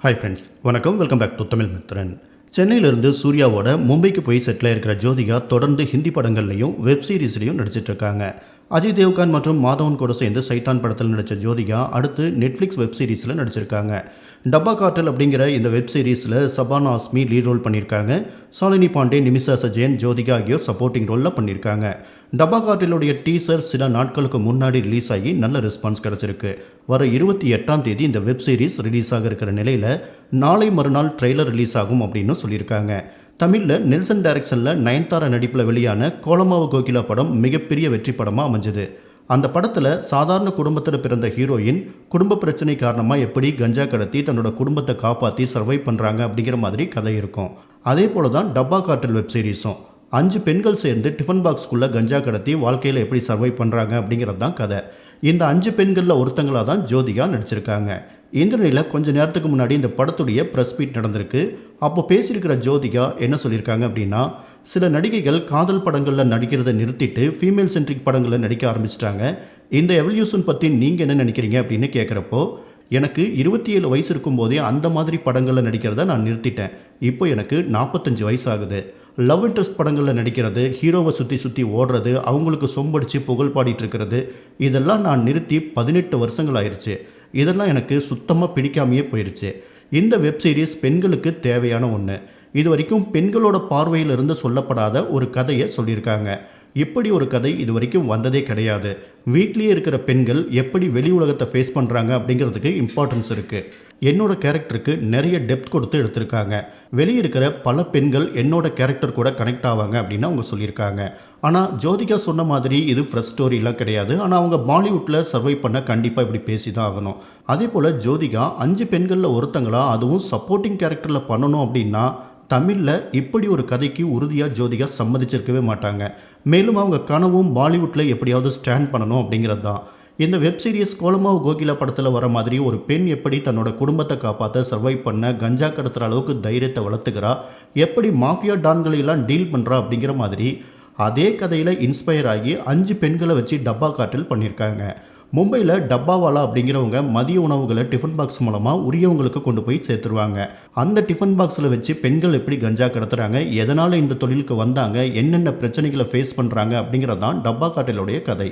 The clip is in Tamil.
ஹாய் ஃப்ரெண்ட்ஸ், வணக்கம். Welcome back to Tamil Mithran. சென்னையிலிருந்து சூர்யாவோட மும்பைக்கு போய் செட்டில் இருக்கிற ஜோதிகா தொடர்ந்து ஹிந்தி படங்கள்லையும் வெப் சீரிஸ்லையும் நடிச்சிட்டு இருக்காங்க. அஜய் தேவ்கான் மற்றும் மாதவன் கூட சேர்ந்து சைத்தான் படத்தில் நடித்த ஜோதிகா அடுத்து நெட்ஃப்ளிக்ஸ் வெப் சீரிஸில் நடிச்சிருக்காங்க. டப்பா கார்டல் அப்படிங்கிற இந்த வெப் சீரிஸில் சபானா ஆஸ்மி லீட் ரோல் பண்ணியிருக்காங்க. சாலினி பாண்டே, நிமிஷா சஜயன், ஜோதிகா ஆகியோர் சப்போர்ட்டிங் ரோலில் பண்ணியிருக்காங்க. டப்பா கார்டலுடைய டீசர் சில நாட்களுக்கு முன்னாடி ரிலீஸ் ஆகி நல்ல ரெஸ்பான்ஸ் கிடச்சிருக்கு. வர 28ஆம் தேதி இந்த வெப் சீரிஸ் ரிலீஸ் ஆக இருக்கிற நிலையில் நாளை மறுநாள் ட்ரெய்லர் ரிலீஸ் ஆகும் அப்படின்னு சொல்லியிருக்காங்க. தமிழில் நெல்சன் டைரக்ஷனில் நயன்தாரா நடிப்பில் வெளியான கோலமாவு கோகிலா படம் மிகப்பெரிய வெற்றி படமாக அமைஞ்சது. அந்த படத்தில் சாதாரண குடும்பத்தில் பிறந்த ஹீரோயின் குடும்ப பிரச்சனை காரணமாக எப்படி கஞ்சா கடத்தி தன்னோட குடும்பத்தை காப்பாற்றி சர்வை பண்ணுறாங்க அப்படிங்கிற மாதிரி கதை இருக்கும். அதே போல தான் டப்பா கார்டல் வெப் சீரிஸும் 5 பெண்கள் சேர்ந்து டிஃபன் பாக்ஸ்குள்ளே கஞ்சா கடத்தி வாழ்க்கையில் எப்படி சர்வை பண்ணுறாங்க அப்படிங்கிறது தான் கதை. இந்த 5 பெண்களில் ஒருத்தங்களாக தான் ஜோதிகா நடிச்சிருக்காங்க. இந்த நிலையில் கொஞ்ச நேரத்துக்கு முன்னாடி இந்த படத்துடைய ப்ரெஸ் மீட் நடந்திருக்கு. அப்போ பேசியிருக்கிற ஜோதிகா என்ன சொல்லியிருக்காங்க அப்படின்னா, சில நடிகைகள் காதல் படங்களில் நடிக்கிறத நிறுத்திட்டு ஃபீமேல் சென்ட்ரிக் படங்களில் நடிக்க ஆரம்பிச்சிட்டாங்க. இந்த எவல்யூஷன் பற்றி நீங்கள் என்ன நினைக்கிறீங்க அப்படின்னு கேட்குறப்போ, எனக்கு 27 வயசு இருக்கும்போதே அந்த மாதிரி படங்களில் நடிக்கிறத நான் நிறுத்திட்டேன். இப்போ எனக்கு 45 வயசு ஆகுது. லவ் இன்ட்ரெஸ்ட் படங்களில் நடிக்கிறது, ஹீரோவை சுற்றி சுற்றி ஓடுறது, அவங்களுக்கு சொம்படிச்சு புகழ் பாடிட்டு இருக்கிறது, இதெல்லாம் நான் நிறுத்தி 18 வருஷங்கள் ஆயிடுச்சு. இதெல்லாம் எனக்கு சுத்தமாக பிடிக்காமையே போயிடுச்சு. இந்த வெப் சீரிஸ் பெண்களுக்கு தேவையான ஒன்று. இது வரைக்கும் பெண்களோட பார்வையிலிருந்து சொல்லப்படாத ஒரு கதையை சொல்லியிருக்காங்க. இப்படி ஒரு கதை இது வரைக்கும் வந்ததே கிடையாது. வீட்லேயே இருக்கிற பெண்கள் எப்படி வெளி உலகத்தை ஃபேஸ் பண்ணுறாங்க அப்படிங்கிறதுக்கு இம்பார்ட்டன்ஸ் இருக்குது. என்னோட கேரக்டருக்கு நிறைய டெப்த் கொடுத்து எடுத்திருக்காங்க. வெளியே இருக்கிற பல பெண்கள் என்னோட கேரக்டர் கூட கனெக்ட் ஆவாங்க அப்படின்னு அவங்க சொல்லியிருக்காங்க. ஆனால் ஜோதிகா சொன்ன மாதிரி இது ஃப்ரெஷ் ஸ்டோரிலாம் கிடையாது. ஆனால் அவங்க பாலிவுட்டில் சர்வை பண்ண கண்டிப்பாக இப்படி பேசி தான் ஆகணும். அதே போல் ஜோதிகா 5 பெண்களில் ஒருத்தங்களா அதுவும் சப்போர்ட்டிங் கேரக்டரில் பண்ணணும் அப்படின்னா தமிழில் இப்படி ஒரு கதைக்கு உறுதியாக ஜோதிகா சம்மதிச்சிருக்கவே மாட்டாங்க. மேலும் அவங்க கனவும் பாலிவுட்டில் எப்படியாவது ஸ்டாண்ட் பண்ணணும் அப்படிங்கிறது தான். இந்த வெப் சீரிஸ் கோலமாவு கோகிலா படத்தில் வர மாதிரி ஒரு பெண் எப்படி தன்னோட குடும்பத்தை காப்பாற்ற சர்வை பண்ண கஞ்சா கடத்துகிற அளவுக்கு தைரியத்தை வளர்த்துக்கிறா, எப்படி மாஃபியா டான்களையெல்லாம் டீல் பண்ணுறா அப்படிங்கிற மாதிரி அதே கதையில் இன்ஸ்பயர் ஆகி 5 பெண்களை வச்சு டப்பா கார்டல் பண்ணியிருக்காங்க. மும்பையில் டப்பாவாலா அப்படிங்கிறவங்க மதிய உணவுகளை டிஃபன் பாக்ஸ் மூலமாக உரியவங்களுக்கு கொண்டு போய் சேர்த்துருவாங்க. அந்த டிஃபன் பாக்ஸில் வச்சு பெண்கள் எப்படி கஞ்சா கடத்துகிறாங்க, எதனால் இந்த தொழிலுக்கு வந்தாங்க, என்னென்ன பிரச்சனைகளை ஃபேஸ் பண்ணுறாங்க அப்படிங்கிறது தான் டப்பா கார்டலுடைய கதை.